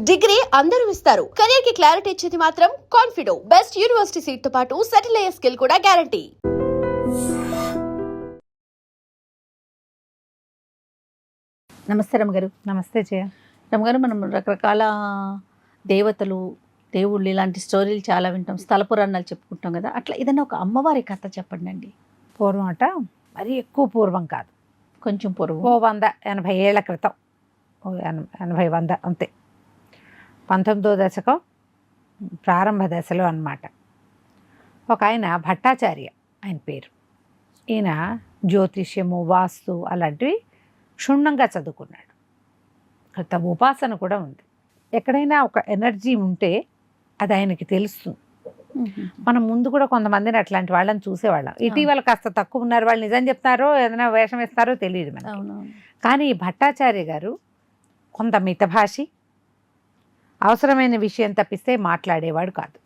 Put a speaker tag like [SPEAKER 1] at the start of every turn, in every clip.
[SPEAKER 1] Degree అందరూ ఇస్తారు. Career కి క్లారిటీ ఇచ్చేది మాత్రం కాన్ఫిడో. బెస్ట్ యూనివర్సిటీ సీట్ తో పాటు సెటిల్ అయ్యే స్కిల్ కూడా గ్యారంటీ.
[SPEAKER 2] నమస్తే రమగారు.
[SPEAKER 3] నమస్తే జయ.
[SPEAKER 2] రమగారు, మనం రకరకాల దేవతలు, దేవుళ్ళు ఇలాంటి స్టోరీలు చాలా వింటాం, స్థల పురాణాలు చెప్పుకుంటాం కదా. అట్లా ఏదైనా ఒక అమ్మవారి కథ చెప్పండి అండి.
[SPEAKER 3] పూర్వం అట, మరి ఎక్కువ పూర్వం కాదు,
[SPEAKER 2] కొంచెం పూర్వం,
[SPEAKER 3] 180 ఏళ్ల క్రితం, 80-100 అంతే. 19వ దశకం ప్రారంభ దశలో అన్నమాట. ఒక ఆయన భట్టాచార్య ఆయన పేరు. ఈయన జ్యోతిష్యము, వాస్తు అలాంటివి క్షుణ్ణంగా చదువుకున్నాడు. కొంత ఉపాసన కూడా ఉంది. ఎక్కడైనా ఒక ఎనర్జీ ఉంటే అది ఆయనకి తెలుస్తుంది. మనం ముందు కూడా కొంతమందిని అట్లాంటి వాళ్ళని చూసేవాళ్ళం. ఇటీవల కాస్త తక్కువ ఉన్నారు, వాళ్ళు నిజం చెప్తారో ఏదైనా వేషం వేస్తారో తెలియదు మనకి. కానీ ఈ భట్టాచార్య గారు కొంత మితభాషి, అవసరమైన విషయం తప్పిస్తే మాట్లాడేవాడు కాదు.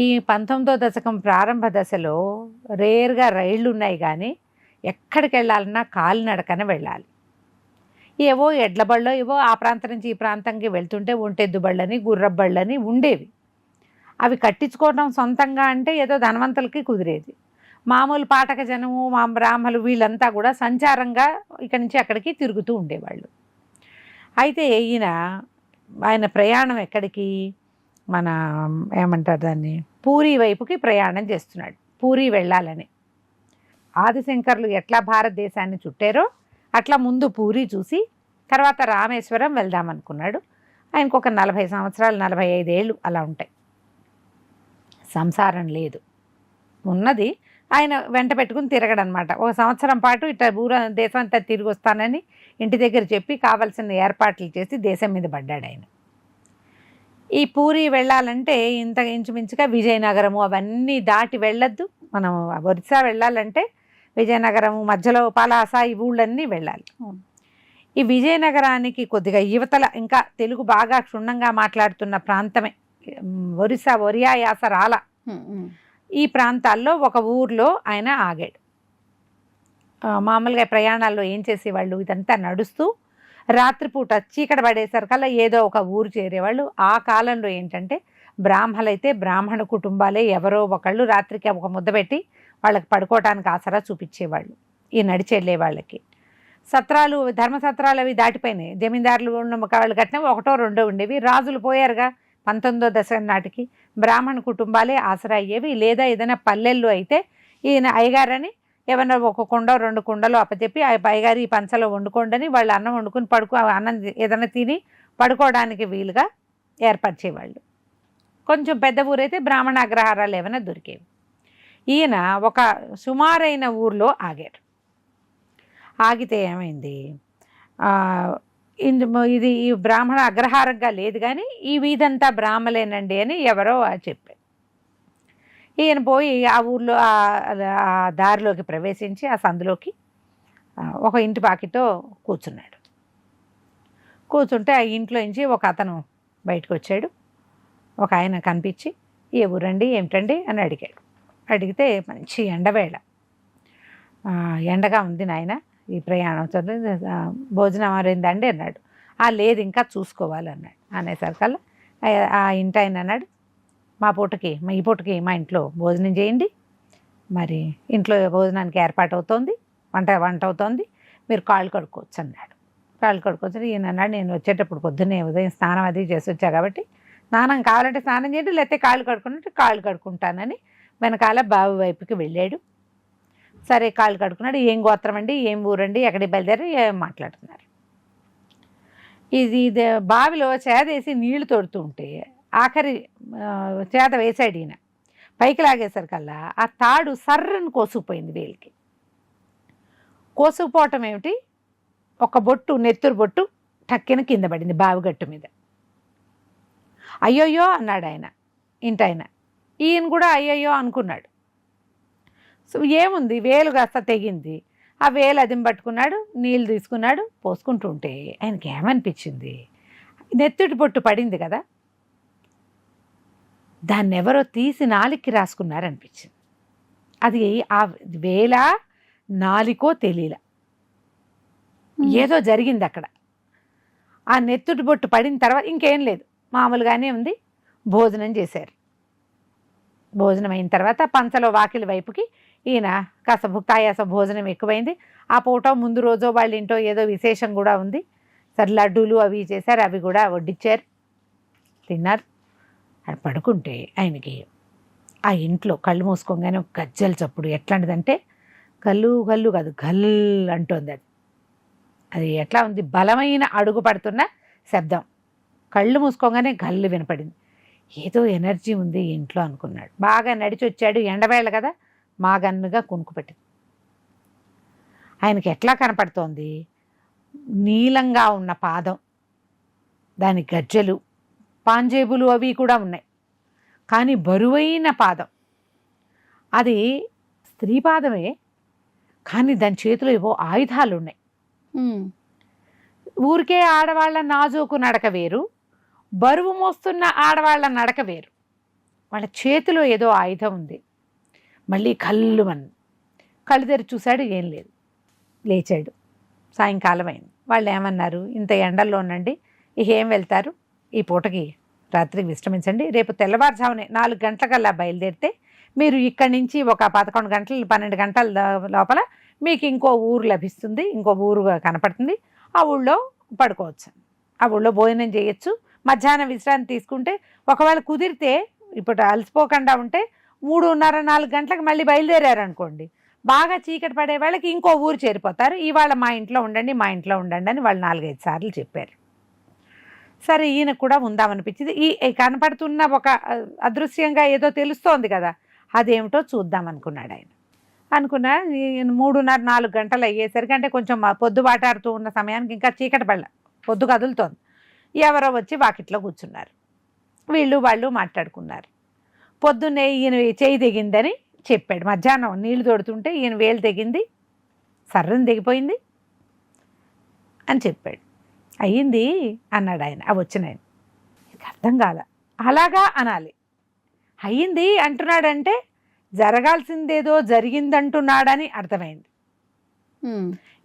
[SPEAKER 3] ఈ 19వ దశకం ప్రారంభ దశలో రేర్గా రైళ్ళు ఉన్నాయి, కానీ ఎక్కడికి వెళ్ళాలన్నా కాలినడకన వెళ్ళాలి. ఏవో ఎడ్ల బళ్ళో ఏవో ఆ ప్రాంతం నుంచి ఈ ప్రాంతంకి వెళ్తుంటే ఒంటెద్దు బళ్ళని, గుర్రబళ్ళని ఉండేవి. అవి కట్టించుకోవడం సొంతంగా అంటే ఏదో ధనవంతులకి కుదిరేది. మామూలు పాఠక జనము, మా బ్రాహ్మలు వీళ్ళంతా కూడా సంచారంగా ఇక్కడి నుంచి అక్కడికి తిరుగుతూ ఉండేవాళ్ళు. అయితే ఆయన ప్రయాణం ఎక్కడికి, మన ఏమంటారు దాన్ని, పూరీ వైపుకి ప్రయాణం చేస్తున్నాడు. పూరీ వెళ్ళాలని. ఆదిశంకర్లు ఎట్లా భారతదేశాన్ని చుట్టారో అట్లా ముందు పూరీ చూసి తర్వాత రామేశ్వరం వెళ్దామనుకున్నాడు. ఆయనకు ఒక 40 సంవత్సరాలు, 45 ఏళ్ళు అలా ఉంటాయి. సంసారం లేదు, ఉన్నది ఆయన వెంట పెట్టుకుని తిరగడనమాట. ఒక సంవత్సరం పాటు ఇట్లా దేశం అంతా తిరిగి వస్తానని ఇంటి దగ్గర చెప్పి కావలసిన ఏర్పాట్లు చేసి దేశం మీద పడ్డాడు ఆయన. ఈ పూరీ వెళ్ళాలంటే ఇంత ఇంచుమించుగా విజయనగరము అవన్నీ దాటి వెళ్ళొద్దు. మనం ఒరిస్సా వెళ్ళాలంటే విజయనగరము, మధ్యలో పలాస, ఈ ఊళ్ళన్నీ వెళ్ళాలి. ఈ విజయనగరానికి కొద్దిగా యువతల ఇంకా తెలుగు బాగా క్షుణ్ణంగా మాట్లాడుతున్న ప్రాంతమే ఒరిస్సా, ఒరియా యాస రాల. ఈ ప్రాంతాల్లో ఒక ఊర్లో ఆయన ఆగాడు. మామూలుగా ప్రయాణాల్లో ఏం చేసేవాళ్ళు, ఇదంతా నడుస్తూ రాత్రిపూట చీకటి పడేసరికల్లా ఏదో ఒక ఊరు చేరేవాళ్ళు. ఆ కాలంలో ఏంటంటే బ్రాహ్మలైతే బ్రాహ్మణ కుటుంబాలే ఎవరో ఒకళ్ళు రాత్రికి ఒక ముద్ద పెట్టి వాళ్ళకి పడుకోవటానికి ఆసరా చూపించేవాళ్ళు ఈ నడిచెళ్ళే వాళ్ళకి. సత్రాలు, ధర్మసత్రాలు అవి దాటిపోయినాయి. జమీందారులు ఉన్న వాళ్ళు కట్టినవి 1-2 ఉండేవి. రాజులు పోయారుగా 19వ దశకం నాటికి. బ్రాహ్మణ కుటుంబాలే ఆసరా అయ్యేవి. లేదా ఏదైనా పల్లెల్లో అయితే ఈయన అయ్యగారని ఏమన్నా 1 కుండ 2 కుండలు అప్పచెప్పి ఆ అయ్యగారు ఈ పంచలో వండుకోండి, వాళ్ళు అన్నం వండుకొని అన్నం ఏదైనా తిని పడుకోవడానికి వీలుగా ఏర్పరిచేవాళ్ళు. కొంచెం పెద్ద ఊరైతే బ్రాహ్మణ అగ్రహారాలు ఏమైనా దొరికేవి. ఈయన ఒక సుమారైన ఊర్లో ఆగారు. ఆగితే ఏమైంది, ఇది ఈ బ్రాహ్మణ అగ్రహారంగా లేదు, కానీ ఈ వీధంతా బ్రాహ్మలేనండి అని ఎవరో చెప్పారు. ఈయన పోయి ఆ ఊర్లో ఆ దారిలోకి ప్రవేశించి ఆ సందులోకి ఒక ఇంటి పాకితో కూర్చున్నాడు. కూర్చుంటే ఆ ఇంట్లో నుంచి ఒక అతను బయటకు వచ్చాడు. ఒక ఆయన కనిపించి, ఏ ఊరండి, ఏమిటండి అని అడిగాడు. అడిగితే మంచి ఎండవేళ, ఎండగా ఉంది నాయన, ఈ ప్రయాణం భోజనం అరిందండి అన్నాడు. లేదు, ఇంకా చూసుకోవాలన్నాడు. అనేసరికల్లా ఆ ఇంటి ఆయన అన్నాడు, ఈ పూటకి మా ఇంట్లో భోజనం చేయండి, మరి ఇంట్లో భోజనానికి ఏర్పాటు అవుతోంది, వంట అవుతోంది, మీరు కాళ్ళు కడుక్కోవచ్చు అన్నాడు. కాళ్ళు కడుక్కోవచ్చు. ఈయన అన్నాడు, నేను వచ్చేటప్పుడు పొద్దున్నే ఉదయం స్నానం అది చేసి వచ్చా కాబట్టి స్నానం కావాలంటే స్నానం చేయండి, లేకపోతే కాళ్ళు కడుక్కున్నట్టు కాళ్ళు కడుక్కుంటానని వెనకాల బావి వైపుకి వెళ్ళాడు. సరే, కాళ్ళు కడుక్కున్నాడు. ఏం గోత్రం అండి, ఏం ఊరండి, ఎక్కడికి బయలుదేరి మాట్లాడుతున్నారు. ఇది బావిలో చేదేసి నీళ్లు తోడుతూ ఉంటే ఆఖరి చేత వేసాడు ఈయన. పైకి లాగేసరికల్లా ఆ తాడు సర్రని కోసుకుపోయింది వేలికి. కోసుకుపోవటం ఏమిటి, ఒక బొట్టు, నెత్తురు బొట్టు టక్కిన కింద పడింది బావిగట్టు మీద. అయ్యోయ్యో అన్నాడు ఆయన, ఇంటాయన. ఈయన కూడా అయ్యయ్యో అనుకున్నాడు. సో ఏముంది, వేలు కాస్త తెగింది. ఆ వేలు అదిం పట్టుకున్నాడు, నీళ్ళు తీసుకున్నాడు, పోసుకుంటూ ఉంటే ఆయనకి ఏమనిపించింది, నెత్తుటి బొట్టు పడింది కదా, దాన్ని ఎవరో తీసి నాలికి రాసుకున్నారనిపించింది. అది ఆ వేల నాలికో తెలియలా, ఏదో జరిగింది అక్కడ. ఆ నెత్తుటి బొట్టు పడిన తర్వాత ఇంకేం లేదు, మామూలుగానే ఉంది. భోజనం చేశారు. భోజనం అయిన తర్వాత పంచలో వాకిలి వైపుకి ఈయన కాస్త భుక్తాయాస భోజనం ఎక్కువైంది. ఆ పూట ముందు రోజో వాళ్ళ ఇంట్లో ఏదో విశేషం కూడా ఉంది. సరే లడ్డూలు అవి చేశారు, అవి కూడా వడ్డిచ్చారు, తిన్నారు. అది పడుకుంటే ఆయనకి ఆ ఇంట్లో కళ్ళు మూసుకోగానే ఒక గజ్జల చప్పుడు ఎట్లాంటిదంటే గల్లు గల్లు కాదు గల్ అంటోంది. అది ఎట్లా ఉంది, బలమైన అడుగు పడుతున్న శబ్దం. కళ్ళు మూసుకోగానే గల్లు వినపడింది. ఏదో ఎనర్జీ ఉంది ఇంట్లో అనుకున్నాడు. బాగా నడిచి వచ్చాడు, ఎండవేళ కదా, మాగన్నుగా కునుకు పెట్టింది. ఆయనకి ఎట్లా కనపడుతోంది, నీలంగా ఉన్న పాదం, దాని గజ్జలు, పాంజేబులు అవి కూడా ఉన్నాయి, కానీ బరువైన పాదం. అది స్త్రీ పాదమే, కానీ దాని చేతిలో ఏవో ఆయుధాలు ఉన్నాయి. ఊరికే ఆడవాళ్ళ నాజూకు నడక వేరు, బరువు మోస్తున్న ఆడవాళ్ళ నడక వేరు. వాళ్ళ చేతిలో ఏదో ఆయుధం ఉంది. మళ్ళీ కళ్ళు తెరి చూశాడు, ఏం లేదు. లేచాడు. సాయంకాలం అయింది. వాళ్ళు ఏమన్నారు, ఇంత ఎండల్లో ఉండండి, ఏం వెళ్తారు, ఈ పూటకి రాత్రికి విశ్రమించండి, రేపు తెల్లవారుజామునే 4 గంటలకల్లా బయలుదేరితే మీరు ఇక్కడి నుంచి ఒక 11 గంటలు 12 గంటల లోపల మీకు ఇంకో ఊరు లభిస్తుంది, ఇంకో ఊరుగా కనపడుతుంది, ఆ ఊళ్ళో పడుకోవచ్చు, ఆ ఊళ్ళో భోజనం చేయొచ్చు, మధ్యాహ్నం విశ్రాంతి తీసుకుంటే ఒకవేళ కుదిరితే ఇప్పుడు అలసిపోకుండా ఉంటే 3:30-4 గంటలకు మళ్ళీ బయలుదేరారు అనుకోండి, బాగా చీకటి పడే వాళ్ళకి ఇంకో ఊరు చేరిపోతారు, ఇవాళ మా ఇంట్లో ఉండండి మా ఇంట్లో ఉండండి అని వాళ్ళు 4-5 సార్లు చెప్పారు. సరే ఈయనకు కూడా ఉందామనిపించింది. ఈ కనపడుతున్న ఒక అదృశ్యంగా ఏదో తెలుస్తోంది కదా, అదేమిటో చూద్దాం అనుకున్నాడు ఆయన. అనుకున్నా 3:30-4 గంటలు అయ్యేసరికి, అంటే కొంచెం పొద్దు బాటారుతూ ఉన్న సమయానికి ఇంకా చీకటి పడల, పొద్దు కదులుతోంది. ఎవరో వచ్చి వాకిట్లో కూర్చున్నారు. వీళ్ళు వాళ్ళు మాట్లాడుకున్నారు. పొద్దున్నే ఈయన చేయి తెగిందని చెప్పాడు. మధ్యాహ్నం నీళ్లు తోడుతుంటే ఈయన వేలు తెగింది, సర్రని తెగిపోయింది అని చెప్పాడు. అయ్యింది అన్నాడు ఆయన. వచ్చిన ఆయన అర్థం కాల. అలాగా అనాలి. అయ్యింది అంటున్నాడంటే జరగాల్సిందేదో జరిగిందంటున్నాడని అర్థమైంది.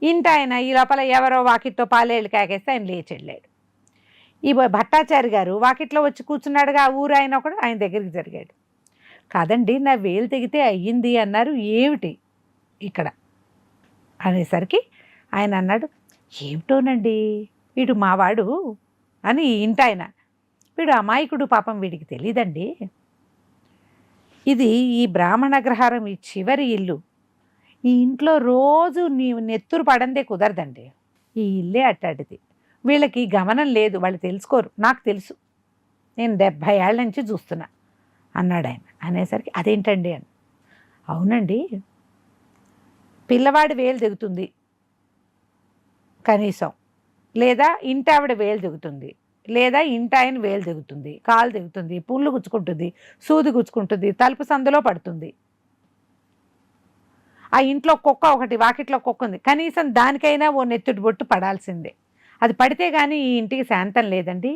[SPEAKER 3] ఇంట ఆయన ఈ లోపల ఎవరో వాకిట్లో పాలేళ్ళు కాకేస్తే ఆయన లేచి వెళ్ళాడు. ఈ భట్టాచారి గారు వాకిట్లో వచ్చి కూర్చున్నాడుగా, ఆ ఊరు ఆయన ఒకడు, ఆయన దగ్గరికి జరిగాడు. కాదండి, నా వేలు తెగితే అయ్యింది అన్నారు, ఏమిటి ఇక్కడ అనేసరికి ఆయన అన్నాడు, ఏమిటోనండి వీడు మావాడు అని. ఇంట ఆయన, వీడు అమాయకుడు, పాపం వీడికి తెలియదండి, ఇది ఈ బ్రాహ్మణగ్రహారం, ఈ చివరి ఇల్లు, ఈ ఇంట్లో రోజు నీ నెత్తురు పడందే కుదరదండి, ఈ ఇల్లే అట్టాడిది, వీళ్ళకి గమనం లేదు, వాళ్ళు తెలుసుకోరు, నాకు తెలుసు, నేను 70 ఏళ్ళ నుంచి చూస్తున్నా అన్నాడు ఆయన. అనేసరికి అదేంటండి అని. అవునండి, పిల్లవాడి వేలు దిగుతుంది కనీసం, లేదా ఇంటి ఆవిడ వేలు దిగుతుంది, లేదా ఇంటి ఆయన వేలు దిగుతుంది, కాలు దిగుతుంది, పుళ్ళు గుచ్చుకుంటుంది, సూది గుచ్చుకుంటుంది, తలుపు సందులో పడుతుంది, ఆ ఇంట్లో కుక్క ఒకటి, వాకిట్లో కుక్క ఉంది, కనీసం దానికైనా ఓ నెత్తుటి బొట్టు పడాల్సిందే, అది పడితే కానీ ఈ ఇంటికి శాంతం లేదండి,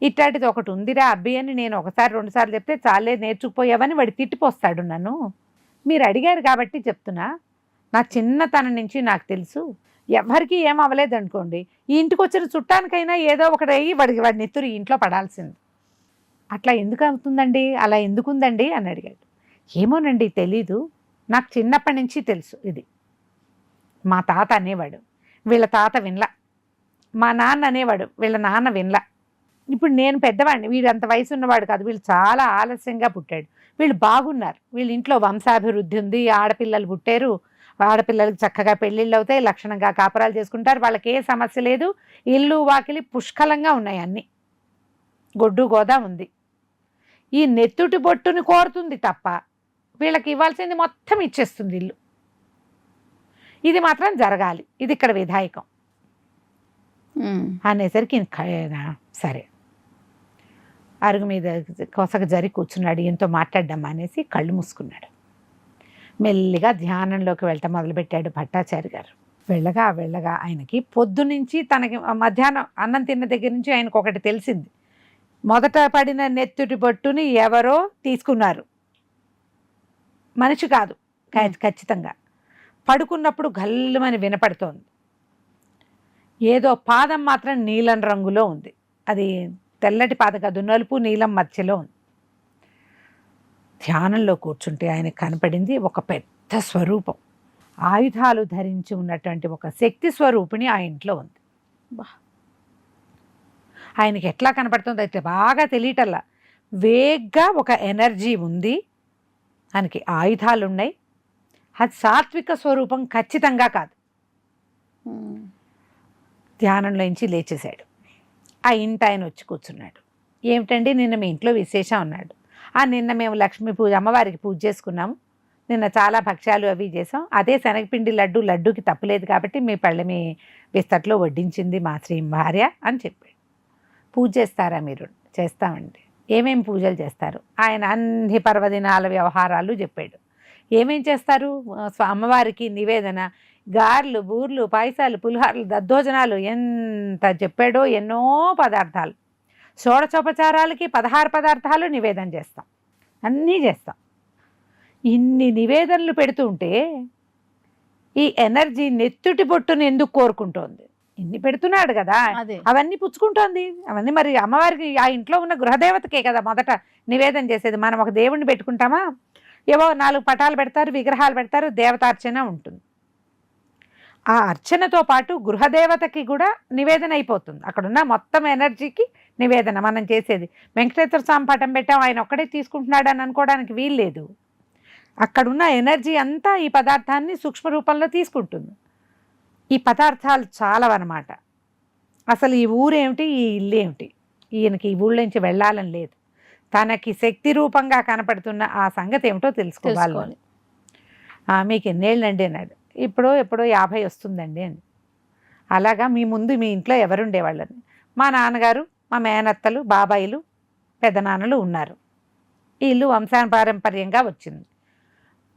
[SPEAKER 3] ఇట్లాంటిది ఒకటి ఉందిరా అబ్బి అని నేను 1-2 సార్లు చెప్తే చాలే నేర్చుకుపోయావని వాడు తిట్టిపోస్తాడు నన్ను. మీరు అడిగారు కాబట్టి చెప్తున్నా, నా చిన్నతనం నుంచి నాకు తెలుసు, ఎవరికి ఏం అవ్వలేదు అనుకోండి, ఈ ఇంటికి వచ్చిన చుట్టానికైనా ఏదో ఒకటి అయ్యి వాడి నెత్తురు ఈ ఇంట్లో పడాల్సింది. అట్లా ఎందుకు అవుతుందండి, అలా ఎందుకుందండి అని అడిగాడు. ఏమోనండి తెలీదు, నాకు చిన్నప్పటి నుంచి తెలుసు ఇది. మా తాత అనేవాడు, వీళ్ళ తాత వినలా, మా నాన్న అనేవాడు, వీళ్ళ నాన్న వినలా. ఇప్పుడు నేను పెద్దవాడిని, వీడు అంత వయసు ఉన్నవాడు కాదు, వీళ్ళు చాలా ఆలస్యంగా పుట్టాడు, వీళ్ళు బాగున్నారు, వీళ్ళ ఇంట్లో వంశాభివృద్ధి ఉంది, ఆడపిల్లలు పుట్టారు, ఆడపిల్లలకి చక్కగా పెళ్ళిళ్ళు అవుతాయి, లక్షణంగా కాపురాలు చేసుకుంటారు, వాళ్ళకి ఏ సమస్య లేదు, ఇల్లు వాకిలి పుష్కలంగా ఉన్నాయి, అన్నీ గొడ్డు గోదా ఉంది. ఈ నెత్తుటి బొట్టుని కోరుతుంది తప్ప వీళ్ళకి ఇవ్వాల్సింది మొత్తం ఇచ్చేస్తుంది ఇల్లు. ఇది మాత్రం జరగాలి, ఇది ఇక్కడ విధాయకం అనేసరికి సరే అరుగు మీద కొసక జరి కూర్చున్నాడు. ఎంతో మాట్లాడ్డాం అనేసి కళ్ళు మూసుకున్నాడు. మెల్లిగా ధ్యానంలోకి వెళ్ళటం మొదలుపెట్టాడు భట్టాచారి గారు. వెళ్ళగా ఆయనకి పొద్దునుంచి తనకి మధ్యాహ్నం అన్నం తిన్న దగ్గర నుంచి ఆయనకు ఒకటి తెలిసింది, మొదట పడిన నెత్తుటి బొట్టుని ఎవరో తీసుకున్నారు, మనిషి కాదు ఖచ్చితంగా. పడుకున్నప్పుడు గల్లుమని వినపడుతోంది. ఏదో పాదం మాత్రం నీలం రంగులో ఉంది. అది తెల్లటి పాదం కాదు, నలుపు నీలం మధ్యలో ఉంది. ధ్యానంలో కూర్చుంటే ఆయనకు కనపడింది ఒక పెద్ద స్వరూపం. ఆయుధాలు ధరించి ఉన్నటువంటి ఒక శక్తి స్వరూపిణి ఆ ఇంట్లో ఉంది. ఆయనకి ఎట్లా కనపడుతుందో అయితే బాగా తెలియటల్లా. వేగ్గా ఒక ఎనర్జీ ఉంది, ఆయనకి ఆయుధాలు ఉన్నాయి. అది సాత్విక స్వరూపం ఖచ్చితంగా కాదు. ధ్యానంలోంచి లేచేశాడు. ఆ ఇంటి ఆయన వచ్చి కూర్చున్నాడు. ఏమిటండి నిన్న మీ ఇంట్లో విశేషం అన్నాడు. నిన్న మేము లక్ష్మీ పూజ, అమ్మవారికి పూజ చేసుకున్నాము, నిన్న చాలా భక్ష్యాలు అవి చేసాం, అదే శనగపిండి లడ్డూకి తప్పులేదు కాబట్టి మీ విస్తట్లో వడ్డించింది మా శ్రీ భార్య అని చెప్పాడు. పూజ చేస్తారా మీరు? చేస్తామండి. ఏమేమి పూజలు చేస్తారు? ఆయన అన్ని పర్వదినాల వ్యవహారాలు చెప్పాడు. ఏమేం చేస్తారు? అమ్మవారికి నివేదన గారెలు, బూర్లు, పాయసాలు, పులిహారలు, దద్దోజనాలు ఎంత చెప్పాడో. ఎన్నో పదార్థాలు, షోడచోపచారాలకి 16 పదార్థాలు నివేదన చేస్తాం, అన్నీ చేస్తాం. ఇన్ని నివేదనలు పెడుతుంటే ఈ ఎనర్జీ నెత్తుటి బొట్టును ఎందుకు కోరుకుంటోంది? ఇన్ని పెడుతున్నాడు కదా, అవన్నీ పుచ్చుకుంటోంది. అవన్నీ మరి అమ్మవారికి ఆ ఇంట్లో ఉన్న గృహదేవతకే కదా మొదట నివేదన చేసేది. మనం ఒక దేవుణ్ణి పెట్టుకుంటామా, ఏవో 4 పటాలు పెడతారు, విగ్రహాలు పెడతారు, దేవతార్చన ఉంటుంది. ఆ అర్చనతో పాటు గృహదేవతకి కూడా నివేదన అయిపోతుంది. అక్కడున్న మొత్తం ఎనర్జీకి నివేదన మనం చేసేది. వెంకటేశ్వర స్వామి పటం పెట్టాం, ఆయన ఒక్కడే తీసుకుంటున్నాడు అని అనుకోవడానికి వీల్లేదు. అక్కడున్న ఎనర్జీ అంతా ఈ పదార్థాన్ని సూక్ష్మ రూపంలో తీసుకుంటుంది. ఈ పదార్థాలు చాలవన్నమాట. అసలు ఈ ఊరేమిటి, ఈ ఇల్లు ఏమిటి, ఈయనకి ఈ ఊళ్ళో నుంచి వెళ్ళాలని లేదు. తనకి శక్తి రూపంగా కనపడుతున్న ఆ సంగతి ఏమిటో తెలుసుకోవాలి. మీకు ఎన్నేళ్ళండి అన్నాడు. ఎప్పుడో 50 వస్తుందండి అని. అలాగా మీ ముందు మీ ఇంట్లో ఎవరుండేవాళ్ళని? మా నాన్నగారు, మా మేనత్తలు, బాబాయిలు, పెద్దనాన్నలు ఉన్నారు. ఈ ఇల్లు వంశపారంపర్యంగా వచ్చింది.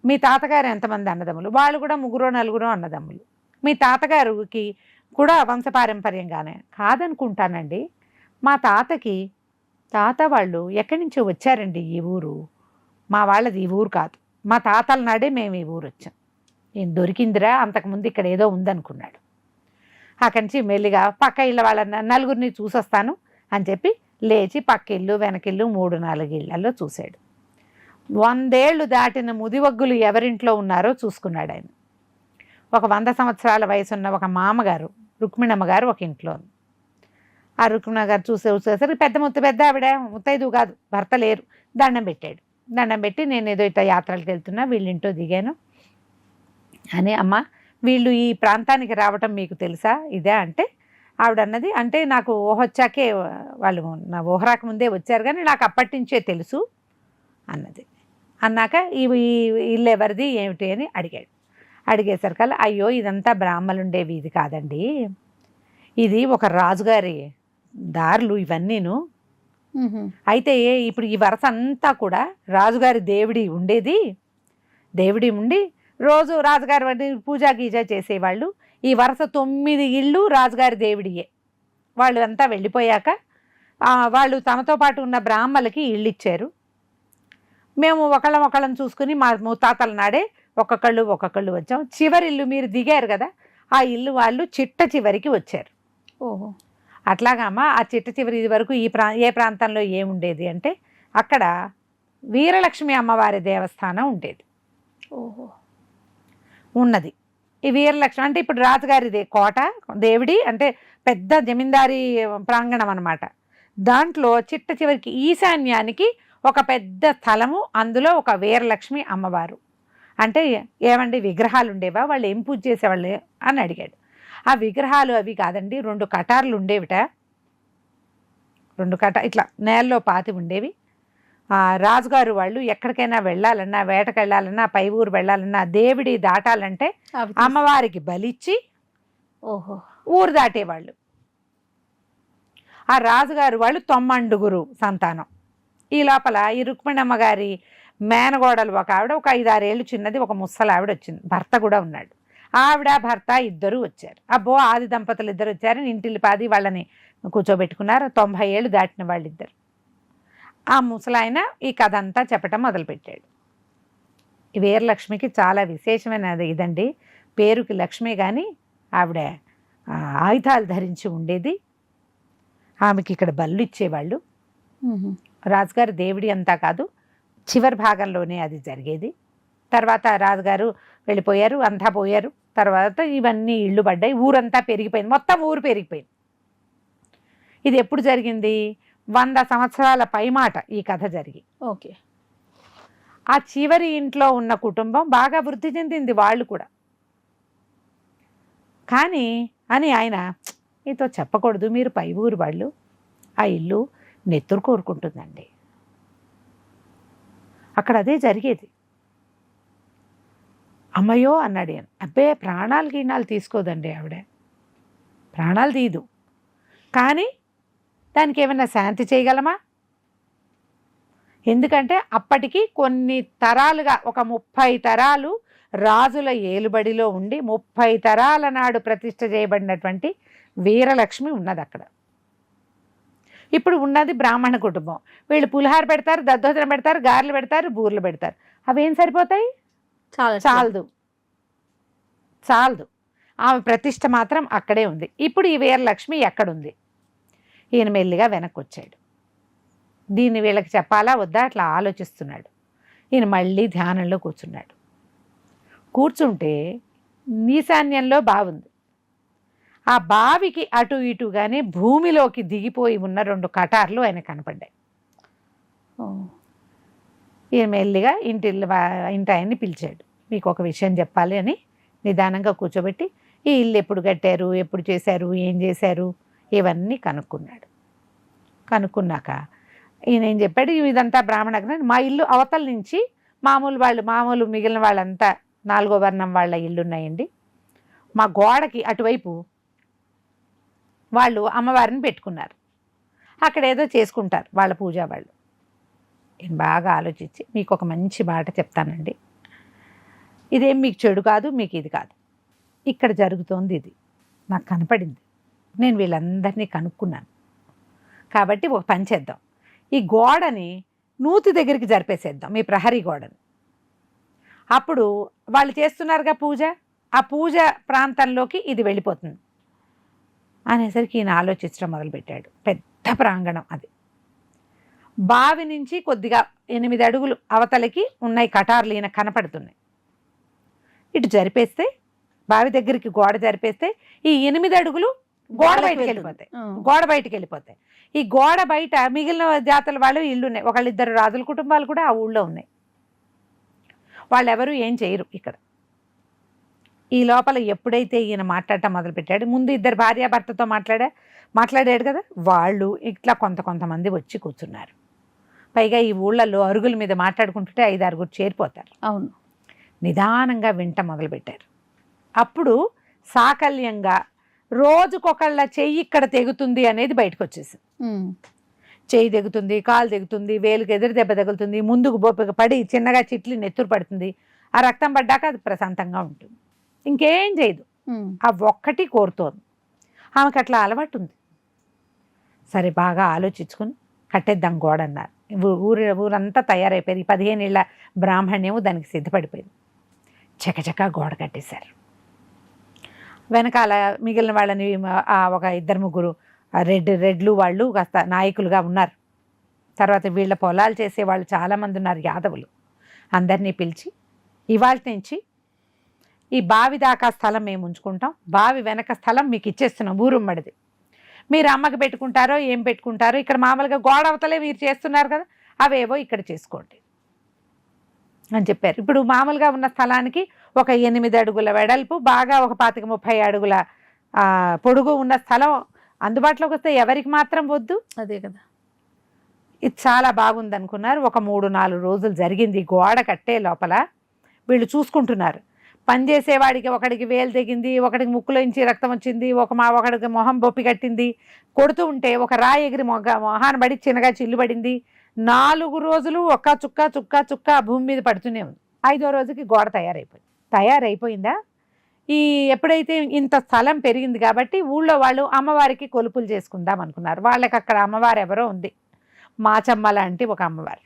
[SPEAKER 3] మీ తాతగారు ఎంతమంది అన్నదమ్ములు? వాళ్ళు కూడా 3-4 అన్నదమ్ములు. మీ తాతగారికి కూడా వంశపారంపర్యంగానే? కాదనుకుంటానండి. మా తాత వాళ్ళు ఎక్కడి నుంచో వచ్చారండి ఈ ఊరు. మా వాళ్ళది ఈ ఊరు కాదు. మా తాతల నాడే మేము ఈ ఊరు వచ్చాం. ఏం దొరికిందిరా, అంతకుముందు ఇక్కడ ఏదో ఉందనుకున్నాడు. అక్కడి నుంచి మెల్లిగా పక్క ఇళ్ళ వాళ్ళ 4 చూసొస్తాను అని చెప్పి లేచి పక్క ఇల్లు, వెనకిల్లు 3-4 ఇళ్లలో చూశాడు. 100 ఏళ్ళు దాటిన ముదివగ్గులు ఎవరింట్లో ఉన్నారో చూసుకున్నాడు ఆయన. ఒక 100 సంవత్సరాల వయసున్న ఒక మామగారు, రుక్మిణమ్మ గారు ఒక ఇంట్లో ఉంది. ఆ రుక్మిణమ్మ గారు చూసేసరికి పెద్ద ఆవిడ, ముత్తైదు కాదు, భర్త లేరు. దండం పెట్టాడు. దండం పెట్టి నేను ఏదో ఇట్లా యాత్రలకు వెళ్తున్నా, వీళ్ళింటో దిగాను అని. అమ్మ వీళ్ళు ఈ ప్రాంతానికి రావటం మీకు తెలుసా ఇదే అంటే? ఆవిడ అన్నది, అంటే నాకు ఊహొచ్చాకే, వాళ్ళు నా ఊహ రాకముందే వచ్చారు కానీ నాకు అప్పటి నుంచే తెలుసు అన్నది. అన్నాక ఈ ఇల్లు ఎవరిది ఏమిటి అని అడిగాడు. అడిగేసరికల్లా, అయ్యో ఇదంతా బ్రాహ్మలుండే వీధి కాదండి, ఇది ఒక రాజుగారి దారులు ఇవన్నీను. అయితే ఇప్పుడు ఈ వరస అంతా కూడా రాజుగారి దేవుడి ఉండేది. దేవుడి ఉండి రోజు రాజుగారి పూజా గీజా చేసేవాళ్ళు. ఈ వరుస 9 ఇళ్ళు రాజుగారి దేవుడియే. వాళ్ళు అంతా వెళ్ళిపోయాక వాళ్ళు తమతో పాటు ఉన్న బ్రాహ్మలకి ఇళ్ళు ఇచ్చారు. మేము ఒకళ్ళం చూసుకుని మా ముత్తాతల నాడే ఒక్కొక్కళ్ళు వచ్చాం. చివరి ఇల్లు మీరు దిగారు కదా, ఆ ఇల్లు వాళ్ళు చిట్ట చివరికి వచ్చారు.
[SPEAKER 2] ఓహో,
[SPEAKER 3] అట్లాగమ్మ. ఆ చిట్ట చివరి ఇది వరకు ఏ ప్రాంతంలో ఏముండేది అంటే అక్కడ వీరలక్ష్మి అమ్మవారి దేవస్థానం ఉండేది.
[SPEAKER 2] ఓహో,
[SPEAKER 3] ఉన్నది. ఈ వీరలక్ష్మి అంటే ఇప్పుడు రాజుగారిదే కోట, దేవుడి అంటే పెద్ద జమీందారీ ప్రాంగణం అన్నమాట. దాంట్లో చిట్ట చివరికి ఈశాన్యానికి ఒక పెద్ద స్థలము, అందులో ఒక వీరలక్ష్మి అమ్మవారు. అంటే ఏమండి విగ్రహాలు ఉండేవా, వాళ్ళు ఏం పూజ చేసేవాళ్ళు అని అడిగాడు. ఆ విగ్రహాలు అవి కాదండి, 2 కటార్లు ఉండేవిట. 2 ఇట్లా నేలలో పాతి ఉండేవి. రాజుగారు వాళ్ళు ఎక్కడికైనా వెళ్ళాలన్నా, వేటకు వెళ్ళాలన్నా, పై ఊరు వెళ్ళాలన్నా, దేవుడి దాటాలంటే అమ్మవారికి బలిచ్చి ఊరు దాటేవాళ్ళు. ఆ రాజుగారు వాళ్ళు 9 సంతానం. ఈ లోపల ఈ రుక్మిణమ్మ గారి మేనగోడలు ఒక ఆవిడ, ఒక 5-6 ఏళ్ళు చిన్నది, ఒక ముసలావిడ వచ్చింది. భర్త కూడా ఉన్నాడు. ఆవిడ భర్త ఇద్దరు వచ్చారు. అబ్బో ఆది దంపతులు ఇద్దరు వచ్చారని ఇంటిల్లి పాది వాళ్ళని కూర్చోబెట్టుకున్నారు. 90 ఏళ్ళు దాటిన వాళ్ళిద్దరు. ఆ ముసలాయన ఈ కథ అంతా చెప్పటం మొదలుపెట్టాడు. ఈ వీరలక్ష్మికి చాలా విశేషమైన ఇదండి. పేరుకి లక్ష్మి కానీ ఆవిడ ఆయుధాలు ధరించి ఉండేది. ఆమెకి ఇక్కడ బళ్ళు ఇచ్చేవాళ్ళు. రాజుగారు దేవుడి అంతా కాదు, చివరి భాగంలోనే అది జరిగేది. తర్వాత రాజుగారు వెళ్ళిపోయారు, అంతా పోయారు. తర్వాత ఇవన్నీ ఇళ్ళు పడ్డాయి, ఊరంతా పెరిగిపోయింది, మొత్తం ఊరు పెరిగిపోయింది. ఇది ఎప్పుడు జరిగింది? 100 సంవత్సరాల పైమాట ఈ కథ జరిగి.
[SPEAKER 2] ఓకే.
[SPEAKER 3] ఆ చివరి ఇంట్లో ఉన్న కుటుంబం బాగా వృద్ధి చెందింది, వాళ్ళు కూడా. కానీ అని ఆయన, మీతో చెప్పకూడదు, మీరు పై ఊరు వాళ్ళు, ఆ ఇల్లు నెత్తురు కోరుకుంటుందండి. అక్కడ అదే జరిగేది. అమ్మయ్యో అన్నాడు ఆయన. అబ్బే, ప్రాణాలు గీణాలు తీసుకోదండి ఆవిడ, ప్రాణాలు తీయదు. కానీ దానికి ఏమైనా శాంతి చేయగలమా? ఎందుకంటే అప్పటికి కొన్ని తరాలుగా, ఒక 30 తరాలు రాజుల ఏలుబడిలో ఉండి 30 తరాల నాడు ప్రతిష్ఠ చేయబడినటువంటి వీరలక్ష్మి ఉన్నది అక్కడ. ఇప్పుడు ఉన్నది బ్రాహ్మణ కుటుంబం. వీళ్ళు పులిహార పెడతారు, దద్దోజనం పెడతారు, గారెలు పెడతారు, బూరెలు పెడతారు. అవేం సరిపోతాయి? చాలదు. ఆమె ప్రతిష్ఠ మాత్రం అక్కడే ఉంది. ఇప్పుడు ఈ వీరలక్ష్మి ఎక్కడుంది? ఈయన మెల్లిగా వెనక్కి వచ్చాడు. దీన్ని వీళ్ళకి చెప్పాలా వద్దా అట్లా ఆలోచిస్తున్నాడు. ఈయన మళ్ళీ ధ్యానంలో కూర్చున్నాడు. కూర్చుంటే ఈశాన్యంలో బావుంది. ఆ బావికి అటు ఇటుగానే భూమిలోకి దిగిపోయి ఉన్న 2 కటార్లు ఆయన కనపడ్డాయి. ఈయన మెల్లిగా ఇంటి ఆయన్ని పిలిచాడు. మీకు ఒక విషయం చెప్పాలి అని నిదానంగా కూర్చోబెట్టి, ఈ ఇల్లు ఎప్పుడు కట్టారు, ఎప్పుడు చేశారు, ఏం చేశారు, ఇవన్నీ కనుక్కున్నాడు. కనుక్కున్నాక ఈయన ఏం చెప్పాడు, ఇదంతా బ్రాహ్మణ, మా ఇల్లు అవతల నుంచి మామూలు మిగిలిన వాళ్ళంతా 4వ వర్ణం వాళ్ళ ఇల్లు ఉన్నాయండి. మా గోడకి అటువైపు వాళ్ళు అమ్మవారిని పెట్టుకున్నారు, అక్కడ ఏదో చేసుకుంటారు వాళ్ళ పూజ వాళ్ళు. నేను బాగా ఆలోచించి మీకు ఒక మంచి మాట చెప్తానండి, ఇదేం మీకు చెడు కాదు, మీకు ఇది కాదు, ఇక్కడ జరుగుతోంది ఇది నాకు కనపడింది, నేను వీళ్ళందరినీ కనుక్కున్నాను. కాబట్టి ఒక పని చేద్దాం, ఈ గోడని నూతి దగ్గరికి జరిపేసేద్దాం, మీ ప్రహరీ గోడని. అప్పుడు వాళ్ళు చేస్తున్నారుగా పూజ, ఆ పూజ ప్రాంతంలోకి ఇది వెళ్ళిపోతుంది అనేసరికి ఈయన ఆలోచించడం మొదలుపెట్టాడు. పెద్ద ప్రాంగణం అది. బావి నుంచి కొద్దిగా 8 అడుగులు అవతలకి ఉన్నాయి కటార్లు, ఈయన కనపడుతున్నాయి. ఇటు జరిపేస్తే, బావి దగ్గరికి గోడ జరిపేస్తే ఈ 8 అడుగులు గోడ బయటకు వెళ్ళిపోతాయి. ఈ గోడ బయట మిగిలిన జాతుల వాళ్ళు ఇళ్ళు ఉన్నాయి. 1-2 రాజుల కుటుంబాలు కూడా ఆ ఊళ్ళో ఉన్నాయి. వాళ్ళెవరూ ఏం చేయరు ఇక్కడ. ఈ లోపల ఎప్పుడైతే ఈయన మాట్లాడటం మొదలుపెట్టాడు, ముందు 2 భార్యాభర్తతో మాట్లాడాడు కదా, వాళ్ళు ఇట్లా కొంతమంది వచ్చి కూర్చున్నారు. పైగా ఈ ఊళ్ళల్లో అరుగుల మీద మాట్లాడుకుంటుంటే 5-6 చేరిపోతారు.
[SPEAKER 2] అవును.
[SPEAKER 3] నిదానంగా వింట మొదలుపెట్టారు. అప్పుడు సాకల్యంగా రోజుకొకళ్ళ చెయ్యి ఇక్కడ తెగుతుంది అనేది బయటకు వచ్చేసింది. చెయ్యి తెగుతుంది, కాలు తెగుతుంది, వేలుకి ఎదురు దెబ్బ తగులుతుంది, ముందుకు బొప్పగా పడి చిన్నగా చిట్లి నెత్తురు పడుతుంది. ఆ రక్తం పడ్డాక అది ప్రశాంతంగా ఉంటుంది, ఇంకేం చేయదు. ఆ ఒక్కటి కోరుతోంది. ఆమెకు అట్లా అలవాటు ఉంది. సరే, బాగా ఆలోచించుకుని కట్టేద్దాం గోడ అన్నారు. ఊరంతా తయారైపోయింది. 15 ఏళ్ల బ్రాహ్మణ్యము దానికి సిద్ధపడిపోయింది. చకచకా గోడ కట్టేశారు. వెనకాల మిగిలిన వాళ్ళని ఒక 2-3 రెడ్లు వాళ్ళు కాస్త నాయకులుగా ఉన్నారు. తర్వాత వీళ్ళ పొలాలు చేసేవాళ్ళు చాలామంది ఉన్నారు, యాదవులు. అందరినీ పిలిచి, ఇవాళ నుంచి ఈ బావి దాకా స్థలం మేము ఉంచుకుంటాం, బావి వెనక స్థలం మీకు ఇచ్చేస్తున్నాం, ఊరుమ్మడిది. మీరు అమ్మకి పెట్టుకుంటారో ఏం పెట్టుకుంటారో, ఇక్కడ మామూలుగా గోడ అవతలే మీరు చేస్తున్నారు కదా, అవేవో ఇక్కడ చేసుకోండి అని చెప్పారు. ఇప్పుడు మామూలుగా ఉన్న స్థలానికి ఒక 8 అడుగుల వెడల్పు, బాగా ఒక 25-30 అడుగుల పొడుగు ఉన్న స్థలం అందుబాటులోకి వస్తే ఎవరికి మాత్రం వద్దు?
[SPEAKER 2] అదే కదా.
[SPEAKER 3] ఇది చాలా బాగుంది అనుకున్నారు. ఒక 3-4 రోజులు జరిగింది. గోడ కట్టే లోపల వీళ్ళు చూసుకుంటున్నారు. పనిచేసేవాడికి ఒకడికి వేలు తెగింది, ఒకడికి ముక్కులోంచి రక్తం వచ్చింది, ఒకడికి మొహం బొప్పి కట్టింది. కొడుతూ ఉంటే ఒక రాయి ఎగిరి మొహాన పడి చిన్నగా చిల్లుబడింది. 4 రోజులు ఒక్క చుక్క భూమి మీద పడుతూనే ఉంది. 5వ రోజుకి గోడ తయారైపోయిందా? ఎప్పుడైతే ఇంత స్థలం పెరిగింది కాబట్టి ఊళ్ళో వాళ్ళు అమ్మవారికి కొలుపులు చేసుకుందాం అనుకున్నారు. వాళ్ళకి అక్కడ అమ్మవారు ఎవరో ఉంది, మాచమ్మ లాంటి ఒక అమ్మవారు.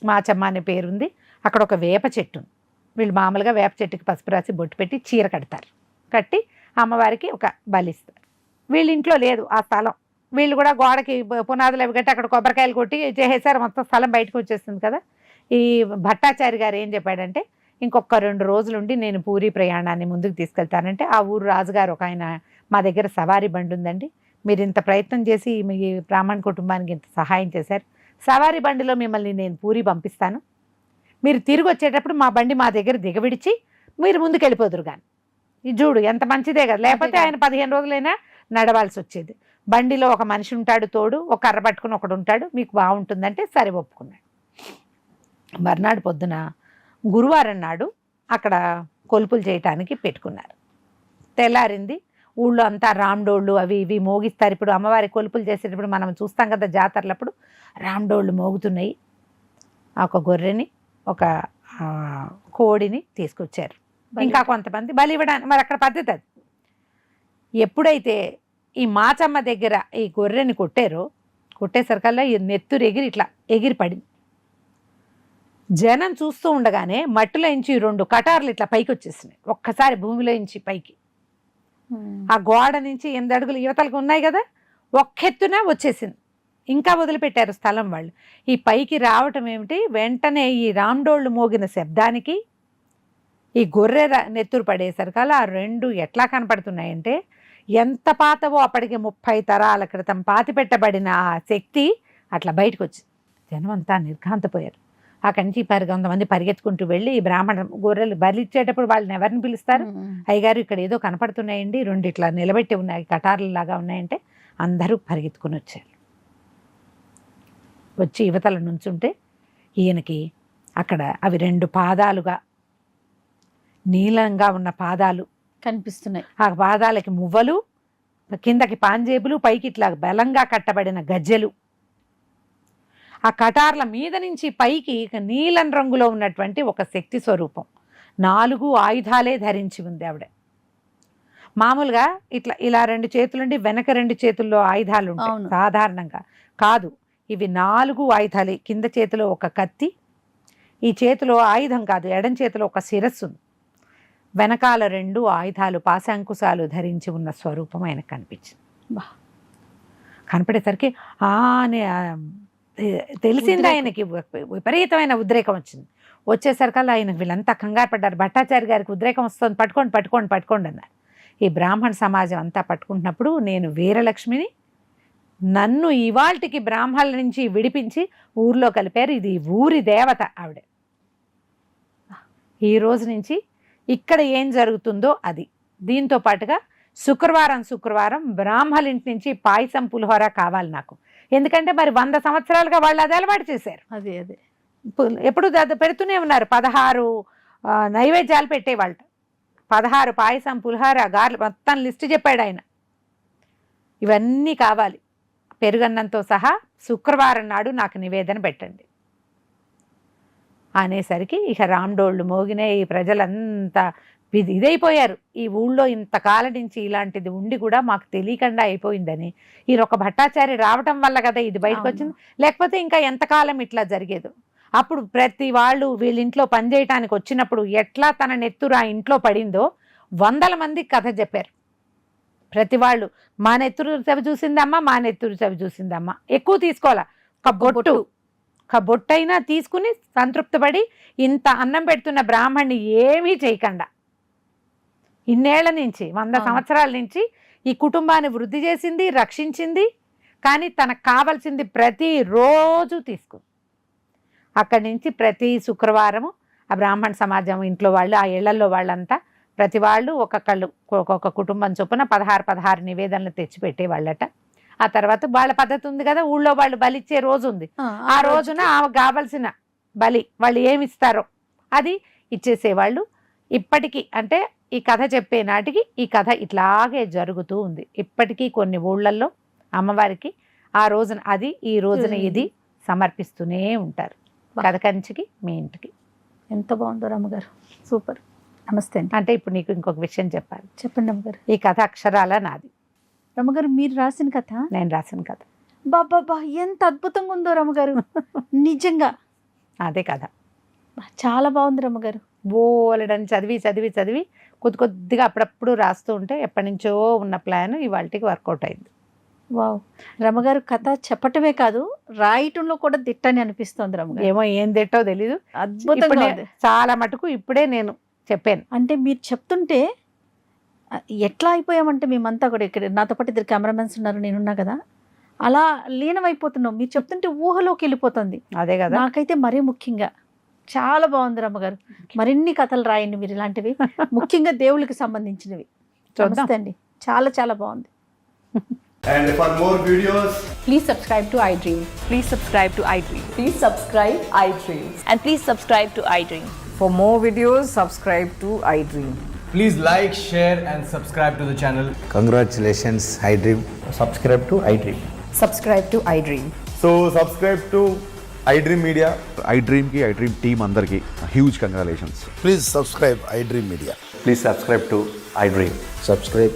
[SPEAKER 3] మాచమ్మ అనే పేరుంది. అక్కడ ఒక వేప చెట్టు ఉంది. వీళ్ళు మామూలుగా వేప చెట్టుకి పసుపు రాసి బొట్టు పెట్టి చీర కడతారు. కట్టి అమ్మవారికి ఒక బలిస్తారు. వీళ్ళ ఇంట్లో లేదు ఆ స్థలం, వీళ్ళు కూడా గోడకి పునాదులు అవి కట్టి అక్కడ కొబ్బరికాయలు కొట్టి చేసేసారు, మొత్తం స్థలం బయటకు వచ్చేస్తుంది కదా. ఈ భట్టాచారి గారు ఏం చెప్పాడంటే, ఇంకొక 2 రోజులుండి నేను పూరి ప్రయాణాన్ని ముందుకు తీసుకెళ్తానంటే, ఆ ఊరు రాజుగారు ఒక ఆయన, మా దగ్గర సవారీ బండి ఉందండి, మీరు ఇంత ప్రయత్నం చేసి మీ బ్రాహ్మణ కుటుంబానికి ఇంత సహాయం చేశారు, సవారీ బండిలో మిమ్మల్ని నేను పూరి పంపిస్తాను, మీరు తిరిగి వచ్చేటప్పుడు మా బండి మా దగ్గర దిగవిడిచి మీరు ముందుకు వెళ్ళిపోదురు కానీ. ఇది చూడు ఎంత మంచిదే కదా, లేకపోతే ఆయన 15 రోజులైనా నడవాల్సి వచ్చేది. బండిలో ఒక మనిషి ఉంటాడు తోడు, ఒక కర్ర పట్టుకుని ఒకడు ఉంటాడు, మీకు బాగుంటుందంటే సరే ఒప్పుకున్నాడు. మర్నాడు పొద్దున గురువారం నాడు అక్కడ కొలుపులు చేయటానికి పెట్టుకున్నారు. తెల్లారింది, ఊళ్ళో అంతా రామ్డోళ్ళు అవి ఇవి మోగిస్తారు. ఇప్పుడు అమ్మవారి కొలుపులు చేసేటప్పుడు మనం చూస్తాం కదా జాతరలప్పుడు, రామ్డోళ్ళు మోగుతున్నాయి. ఒక గొర్రెని ఒక కోడిని తీసుకొచ్చారు. ఇంకా కొంతమంది బలి ఇవ్వడానికి, మరి అక్కడ పద్ధతి అది. ఎప్పుడైతే ఈ మాచమ్మ దగ్గర ఈ గొర్రెని కొట్టేసరికల్లా ఈ నెత్తురు ఎగిరి ఇట్లా ఎగిరి పడింది. జనం చూస్తూ ఉండగానే మట్టిలో ఇంచి 2 కటార్లు ఇట్లా పైకి వచ్చేసినాయి, ఒక్కసారి భూమిలో ఇంచి పైకి. ఆ గోడ నుంచి 8 అడుగులు యువతలకు ఉన్నాయి కదా, ఒక్కెత్తున వచ్చేసింది. ఇంకా వదిలిపెట్టారు స్థలం వాళ్ళు. ఈ పైకి రావటం ఏమిటి, వెంటనే ఈ రామ్డోళ్ళు మోగిన శబ్దానికి ఈ గొర్రె నెత్తురు పడేసరికల్లా ఆ 2 ఎట్లా కనపడుతున్నాయంటే, ఎంత పాతవో అప్పటికి 30 తరాల క్రితం పాతిపెట్టబడిన ఆ శక్తి అట్లా బయటకు వచ్చింది. జనం అంతా నిర్ఘాంతపోయారు. అక్కడి నుంచి కొంతమంది పరిగెత్తుకుంటూ వెళ్ళి ఈ బ్రాహ్మణ గొర్రెలు బలిచ్చేటప్పుడు వాళ్ళని ఎవరిని పిలుస్తారు, అయ్యగారు ఇక్కడ ఏదో కనపడుతున్నాయండి, 2 ఇట్లా నిలబెట్టి ఉన్నాయి, కటార్లలాగా ఉన్నాయంటే అందరూ పరిగెత్తుకుని వచ్చారు. వచ్చి యువతల నుంచుంటే ఈయనకి అక్కడ అవి 2 పాదాలుగా నీలంగా ఉన్న పాదాలు
[SPEAKER 2] కనిపిస్తున్నాయి.
[SPEAKER 3] ఆ పాదాలకి మువ్వలు, కిందకి పాంజేబులు, పైకి ఇట్లా బలంగా కట్టబడిన గజ్జెలు. ఆ కటార్ల మీద నుంచి పైకి నీలం రంగులో ఉన్నటువంటి ఒక శక్తి స్వరూపం. 4 ఆయుధాలే ధరించి ఉంది ఆవిడ. మామూలుగా ఇట్లా ఇలా 2 చేతులుండి వెనక 2 చేతుల్లో ఆయుధాలు ఉంటాయి సాధారణంగా, కాదు ఇవి 4 ఆయుధాలు. కింద చేతిలో ఒక కత్తి, ఈ చేతిలో ఆయుధం కాదు, ఎడం చేతిలో ఒక శిరస్సు, వెనకాల 2 ఆయుధాలు పాశాంకుశాలు ధరించి ఉన్న స్వరూపం ఆయనకు కనిపించింది. కనపడేసరికి అని తెలిసింది ఆయనకి, విపరీతమైన ఉద్రేకం వచ్చింది. వచ్చేసరికల్లా ఆయన వీళ్ళంతా కంగారు పడ్డారు. భట్టాచారి గారికి ఉద్రేకం వస్తుంది, పట్టుకోండి పట్టుకోండి పట్టుకోండి అన్నారు. ఈ బ్రాహ్మణ సమాజం అంతా పట్టుకుంటున్నప్పుడు నేను వీరలక్ష్మిని, నన్ను ఇవాల్టికి బ్రాహ్మణుల నుంచి విడిపించి ఊర్లో కలిపారు, ఇది ఊరి దేవత ఆవిడ. ఈ రోజు నుంచి ఇక్కడ ఏం జరుగుతుందో అది. దీంతో పాటుగా శుక్రవారం బ్రాహ్మణుల ఇంటి నుంచి పాయసం పులిహోర కావాలి నాకు, ఎందుకంటే మరి 100 సంవత్సరాలుగా వాళ్ళు అది అలవాటు చేశారు.
[SPEAKER 2] అదే
[SPEAKER 3] ఎప్పుడు పెడుతూనే ఉన్నారు. 16 నైవేద్యాలు పెట్టేవాళ్ళు, 16 పాయసం పులిహోర గారెలు మొత్తం లిస్ట్ చెప్పాడు ఆయన. ఇవన్నీ కావాలి, పెరుగన్నంతో సహా శుక్రవారం నాడు నాకు నివేదన పెట్టండి అనేసరికి ఇక రామ్డోళ్ళు మోగినాయి. ప్రజలంతా ఇదైపోయారు. ఈ ఊళ్ళో ఇంతకాలం నుంచి ఇలాంటిది ఉండి కూడా మాకు తెలియకుండా అయిపోయిందని. ఈయన ఒక భట్టాచారి రావటం వల్ల కదా ఇది బయటకు వచ్చింది, లేకపోతే ఇంకా ఎంతకాలం ఇట్లా జరిగేదో. అప్పుడు ప్రతి వాళ్ళు వీళ్ళింట్లో పనిచేయటానికి వచ్చినప్పుడు ఎట్లా తన నెత్తురు ఆ ఇంట్లో పడిందో 100 మంది కథ చెప్పారు. ప్రతి వాళ్ళు మా నెత్తురు చవి చూసిందమ్మా, మా నెత్తురు చవి చూసిందమ్మా. ఎక్కువ తీసుకోవాలా, ఒక బొట్టైనా తీసుకుని సంతృప్తిపడి ఇంత అన్నం పెడుతున్న బ్రాహ్మణ్ణి ఏమీ చేయకుండా ఇన్నేళ్ల నుంచి 100 సంవత్సరాల నుంచి ఈ కుటుంబాన్ని వృద్ధి చేసింది, రక్షించింది. కానీ తనకు కావాల్సింది ప్రతిరోజు తీసుకుంది. అక్కడి నుంచి ప్రతి శుక్రవారము ఆ బ్రాహ్మణ సమాజం ఇంట్లో వాళ్ళు, ఆ ఇళ్లలో వాళ్ళంతా ప్రతి వాళ్ళు ఒక్కొక్క కుటుంబం చొప్పున 16 నివేదనలు తెచ్చి పెట్టేవాళ్ళట. ఆ తర్వాత వాళ్ళ పద్ధతి ఉంది కదా, ఊళ్ళో వాళ్ళు బలిచ్చే రోజు ఉంది, ఆ రోజున ఆమెకు కావలసిన బలి వాళ్ళు ఏమిస్తారో అది ఇచ్చేసేవాళ్ళు. ఇప్పటికీ అంటే ఈ కథ చెప్పే నాటికి ఈ కథ ఇట్లాగే జరుగుతూ ఉంది. ఇప్పటికీ కొన్ని ఊళ్ళల్లో అమ్మవారికి ఆ రోజున అది, ఈ రోజున ఇది సమర్పిస్తూనే ఉంటారు. కథ కంచికి మీ ఇంటికి.
[SPEAKER 2] ఎంత బాగుందో రమ్మగారు, సూపర్. నమస్తే అండి.
[SPEAKER 3] అంటే ఇప్పుడు నీకు ఇంకొక విషయం చెప్పాలి.
[SPEAKER 2] చెప్పండి రమ్మగారు.
[SPEAKER 3] ఈ కథ అక్షరాల నాది.
[SPEAKER 2] రమ్మగారు మీరు రాసిన కథ?
[SPEAKER 3] నేను రాసిన కథ.
[SPEAKER 2] బాబా ఎంత అద్భుతంగా ఉందో రమ్మగారు, నిజంగా
[SPEAKER 3] అదే కథ.
[SPEAKER 2] చాలా బాగుంది రమ్మగారు.
[SPEAKER 3] బోలెడని చదివి కొద్దిగా అప్పుడప్పుడు రాస్తూ ఉంటే ఎప్పటి నుంచో ఉన్న ప్లాన్ ఇవాళకి వర్కౌట్ అయింది.
[SPEAKER 2] వావ్. రమగారు కథ చెప్పటమే కాదు రాయటంలో కూడా దిట్టని అనిపిస్తోంది రమగారు.
[SPEAKER 3] ఏమో ఏం తిట్టో తెలీదు,
[SPEAKER 2] అద్భుతంగా
[SPEAKER 3] ఇప్పుడే
[SPEAKER 2] ఉంది.
[SPEAKER 3] చాలా మటుకు ఇప్పుడే నేను చెప్పాను.
[SPEAKER 2] అంటే మీరు చెప్తుంటే ఎట్లా అయిపోయామంటే మేమంతా కూడా ఇక్కడ నాతో పాటు ఇద్దరు కెమెరామెన్స్ ఉన్నారు, నేనున్నా కదా, అలా లీనమైపోతున్నాం. మీరు చెప్తుంటే ఊహలోకి వెళ్ళిపోతుంది.
[SPEAKER 3] అదే కదా,
[SPEAKER 2] నాకైతే మరీ ముఖ్యంగా చాలా బాగుంది రమ్మగారు. మరిన్ని కథలు రాయండి మీరు ఇలాంటివి, ముఖ్యంగా దేవుళ్ళకి సంబంధించినవి.
[SPEAKER 3] చూద్దాం.
[SPEAKER 2] నమస్తే అండి, చాలా చాలా బాగుంది.
[SPEAKER 4] And for more videos,
[SPEAKER 5] Please subscribe to iDream.
[SPEAKER 6] Please subscribe to iDream.
[SPEAKER 5] Please subscribe iDream.
[SPEAKER 6] And please subscribe to iDream.
[SPEAKER 5] For more videos, subscribe to iDream.
[SPEAKER 4] please like, share, and subscribe to the channel.
[SPEAKER 7] Congratulations, iDream.
[SPEAKER 4] Subscribe to iDream.
[SPEAKER 5] Subscribe to iDream.
[SPEAKER 4] So subscribe to iDream Media.
[SPEAKER 8] iDream की iDream team अंदर की huge congratulations.
[SPEAKER 7] Please subscribe iDream Media.
[SPEAKER 9] Please subscribe to iDream.
[SPEAKER 7] Subscribe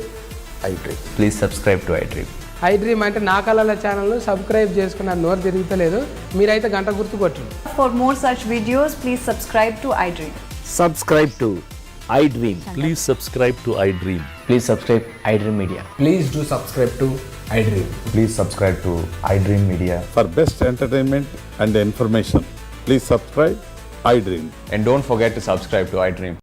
[SPEAKER 7] iDream.
[SPEAKER 9] Please subscribe to iDream.
[SPEAKER 10] iDream అంటే నా కళల ఛానల్ను subscribe చేసుకున్న నోరు తిరుగుతలేదు, మీరైతే గంట గుర్తు కొట్టండి.
[SPEAKER 5] For more such videos, please subscribe to iDream.
[SPEAKER 9] Subscribe to iDream. Please subscribe to iDream. Please subscribe iDream Media.
[SPEAKER 4] Please do subscribe to iDream.
[SPEAKER 9] Please subscribe to iDream Media.
[SPEAKER 8] For best entertainment and information, please subscribe iDream.
[SPEAKER 9] And don't forget to subscribe to iDream.